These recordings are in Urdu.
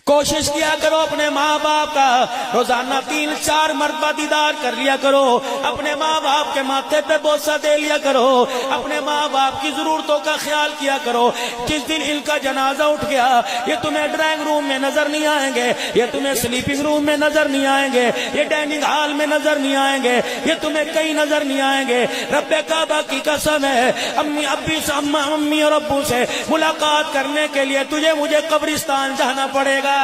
کوشش کیا کرو اپنے ماں باپ کا روزانہ 3-4 مرتبہ دیدار کر لیا کرو، اپنے ماں باپ کے ماتھے پہ بوسہ دے لیا کرو، اپنے ماں باپ کی ضرورتوں کا خیال کیا کرو۔ جس دن ان کا جنازہ اٹھ گیا، یہ تمہیں ڈرائنگ روم میں نظر نہیں آئیں گے، یہ تمہیں سلیپنگ روم میں نظر نہیں آئیں گے، یہ ڈائننگ ہال میں نظر نہیں آئیں گے، یہ تمہیں کہیں نظر نہیں آئیں گے۔ رب کعبہ کی قسم ہے، امی اور ابو سے ملاقات کرنے کے لیے تجھے مجھے قبرستان جانا پڑے گا۔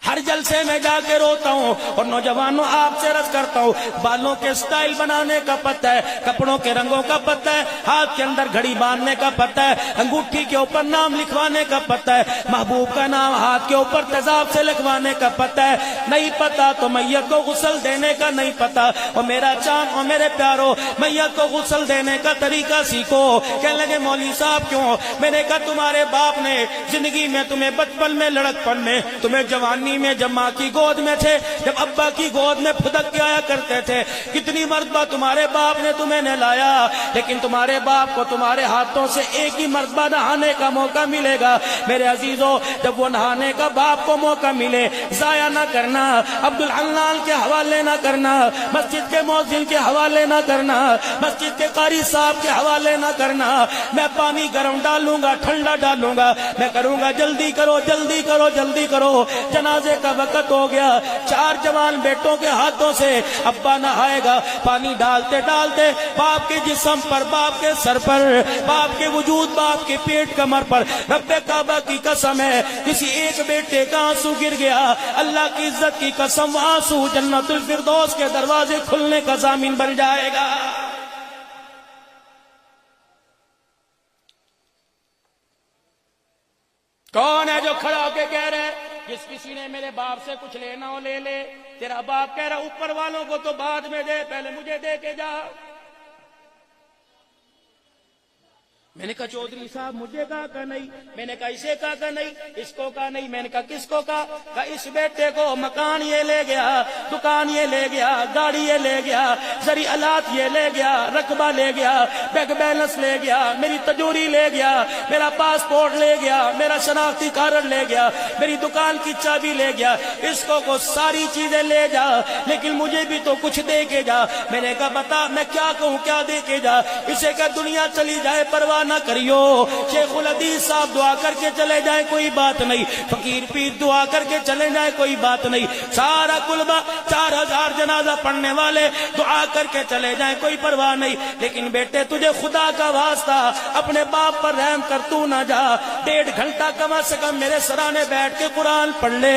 ہر جلسے میں جا کے روتا ہوں اور نوجوانوں آپ سے عرض کرتا ہوں، بالوں کے سٹائل بنانے کا پتہ ہے، کپڑوں کے رنگوں کا پتہ ہے، ہاتھ کے اندر گھڑی باندھنے کا پتہ ہے، انگوٹھی کے اوپر نام لکھوانے کا پتہ ہے، محبوب کا نام ہاتھ کے اوپر تیزاب سے لکھوانے کا پتہ ہے۔ نہیں پتہ تو میت کو غسل دینے کا نہیں پتہ، اور میرا چاند اور میرے پیارو میت کو غسل دینے کا طریقہ سیکھو۔ کہنے لگے مولوی صاحب کیوں؟ میں نے کہا تمہارے باپ نے زندگی میں تمہیں بچپن میں لڑکپن میں تمہیں جوانی میں جب ماں کی گود میں تھے، جب ابا کی گود میں پھدک کے آیا کرتے تھے، کتنی مرتبہ تمہارے باپ نے تمہیں نہلایا، لیکن تمہارے باپ کو تمہارے ہاتھوں سے ایک ہی مرتبہ نہانے کا موقع ملے گا۔ میرے عزیزوں، جب وہ نہانے کا باپ کو موقع ملے، ضائع نہ کرنا، عبدالحنان کے حوالے نہ کرنا، مسجد کے مؤذن کے حوالے نہ کرنا، مسجد کے قاری صاحب کے حوالے نہ کرنا۔ میں پانی گرم ڈالوں گا، ٹھنڈا ڈالوں گا، میں کروں گا جلدی کرو جلدی کرو جلدی کرو، جنازے کا وقت ہو گیا۔ 4 جوان بیٹوں کے ہاتھوں سے ابا نہائے گا، پانی ڈالتے ڈالتے باپ کے جسم پر، باپ کے سر پر، باپ کے وجود، باپ کے پیٹ کمر پر، رب کعبہ کی قسم ہے کسی ایک بیٹے کا آنسو گر گیا، اللہ کی عزت کی قسم آنسو جنت الفردوس کے دروازے کھلنے کا ضامن بن جائے گا۔ کون ہے جو کھڑا ہو کے کہہ رہے جس کسی نے میرے باپ سے کچھ لینا ہو لے لے؟ تیرا باپ کہہ رہا اوپر والوں کو تو بعد میں دے، پہلے مجھے دے کے جا۔ میں نے کہا چودھری صاحب مجھے کہا نہیں، میں نے کہا اسے کہا نہیں، اس کو کہا نہیں، میں نے کہا کس کو کہا اس بیٹے کو مکان یہ لے گیا، دکان یہ لے گیا، گاڑی یہ لے گیا، زرعی آلات یہ لے گیا، رقبہ لے گیا، بینک بیلنس لے گیا، میری تجوری لے گیا، میرا پاسپورٹ لے گیا، میرا شناختی کارڈ لے گیا، میری دکان کی چابی لے گیا، اس کو ساری چیزیں لے جا، لیکن مجھے بھی تو کچھ دے کے جا۔ میں نے کہا بتا میں کیا کہوں، کیا دے کے جا؟ اسے کہ دنیا چلی جائے پرواہ نہ کریو، شیخ الحدیث صاحب دعا کر کے چلے جائیں کوئی بات نہیں، فقیر پیر دعا کر کے چلے جائیں کوئی بات نہیں، سارا کلبہ 4000 جنازہ پڑھنے والے دعا کر کے چلے جائیں کوئی پرواہ نہیں، لیکن بیٹے تجھے خدا کا واسطہ اپنے باپ پر رحم کر تو نہ جا۔ 1.5 گھنٹہ کم سے کم میرے سرانے بیٹھ کے قرآن پڑھ لے،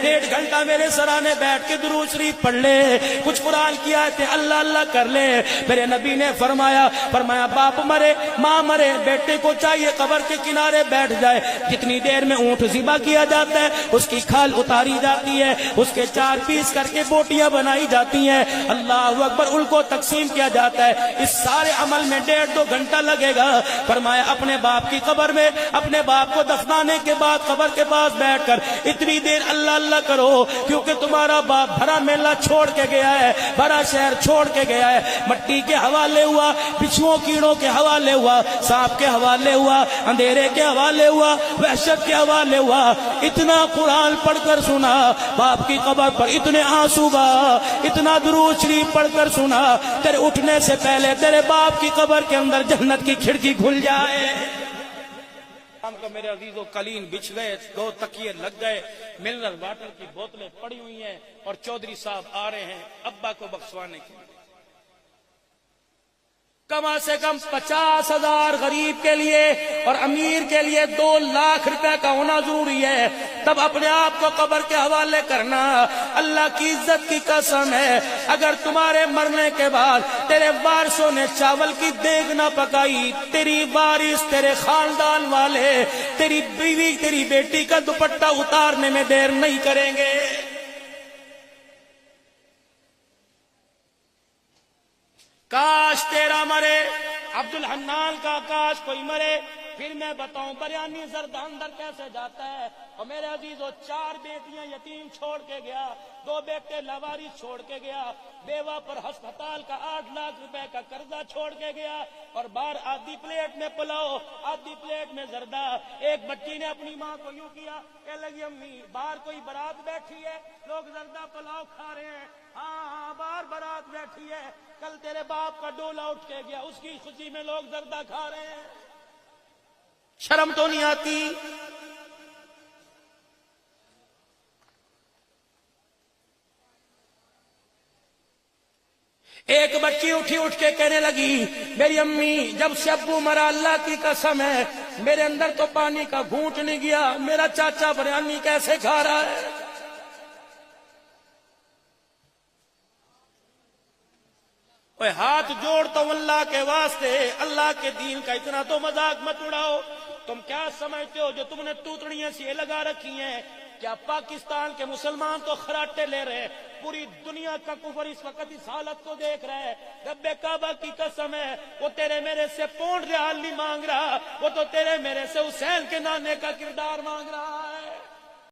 1.5 گھنٹہ میرے سرانے بیٹھ کے درود شریف پڑھ لے، کچھ قرآن کی آیتیں اللہ اللہ کر لے۔ میرے نبی نے فرمایا باپ مرے ماں مرے، بیٹے کو چاہیے قبر کے کنارے بیٹھ جائے، جتنی دیر میں اونٹ ذبح کیا جاتا ہے اس کی کھال اتاری جاتی ہے، اس کے 4 پیس کر کے بوٹیاں بنائی جاتی ہیں، اللہ اکبر، ان کو تقسیم کیا جاتا ہے، اس سارے عمل میں 1.5-2 گھنٹہ لگے گا۔ فرمایا اپنے باپ کی قبر میں اپنے باپ کو دفنانے کے بعد قبر کے پاس بیٹھ کر اتنی دیر اللہ اللہ کرو، کیونکہ تمہارا باپ بھرا میلہ چھوڑ کے گیا ہے، بھرا شہر چھوڑ کے گیا ہے، مٹی کے حوالے ہوا، بچھوؤں کیڑوں کے حوالے ہوا، سانپ کے حوالے ہوا، اندھیرے کے حوالے ہوا، وحشت کے حوالے ہوا۔ اتنا قرآن پڑھ کر سنا، باپ کی قبر پر اتنے آنسو بہا، اتنا درود شریف پڑھ کر سنا، تیرے اٹھنے سے پہلے تیرے باپ کی قبر کے اندر جنت کی کھڑکی کھل جائے۔ ہم کو میرے عزیزوں قالین بچھ گئے، 2 تکیے لگ گئے، منرل واٹر کی بوتلیں پڑی ہوئی ہیں، اور چودھری صاحب آ رہے ہیں ابا کو بخشوانے کے لیے۔ کم سے کم 50,000 غریب کے لیے اور امیر کے لیے 2 لاکھ روپے کا ہونا ضروری ہے، تب اپنے آپ کو قبر کے حوالے کرنا۔ اللہ کی عزت کی قسم ہے، اگر تمہارے مرنے کے بعد تیرے وارثوں نے چاول کی دیگ نہ پکائی، تیری وارث، تیرے خاندان والے، تیری بیوی، تیری بیٹی کا دوپٹہ اتارنے میں دیر نہیں کریں گے۔ کاش تیرا مرے عبد الحنان کا کاش کوئی مرے، پھر میں بتاؤں بریانی زردہ اندر کیسے جاتا ہے۔ اور میرے عزیزو 4 بیٹیاں یتیم چھوڑ کے گیا، 2 بیٹے لاوارث چھوڑ کے گیا، بیوہ پر ہسپتال کا 8 لاکھ روپے کا قرضہ چھوڑ کے گیا، اور باہر آدھی پلیٹ میں پلاؤ، آدھی پلیٹ میں زردہ۔ ایک بچی نے اپنی ماں کو یوں کیا کہ لگی امی باہر کوئی بارات بیٹھی ہے، لوگ زردہ پلاؤ کھا رہے ہیں، ہاں باہر بارات بیٹھی ہے، کل تیرے باپ کا ڈولا اٹھ کے گیا، اس کی خوشی میں لوگ زردہ کھا رہے ہیں، شرم تو نہیں آتی؟ ایک بچی اٹھ کے کہنے لگی میری امی جب سے ابو مرا اللہ کی قسم ہے میرے اندر تو پانی کا گھونٹ نہیں گیا، میرا چاچا بریانی کیسے کھا رہا ہے؟ اوے ہاتھ جوڑتا ہوں اللہ کے واسطے، اللہ کے دین کا اتنا تو مذاق مت اڑاؤ۔ تم کیا سمجھتے ہو جو تم نے توتڑیاں سی لگا رکھی ہیں؟ کیا پاکستان کے مسلمان تو خراٹے لے رہے ہیں؟ پوری دنیا کا کفر اس وقت اس حالت کو دیکھ رہا ہے۔ رب کعبہ کی قسم ہے وہ تیرے میرے سے پونڈ ریال نہیں مانگ رہا، وہ تو تیرے میرے سے حسین کے نانے کا کردار مانگ رہا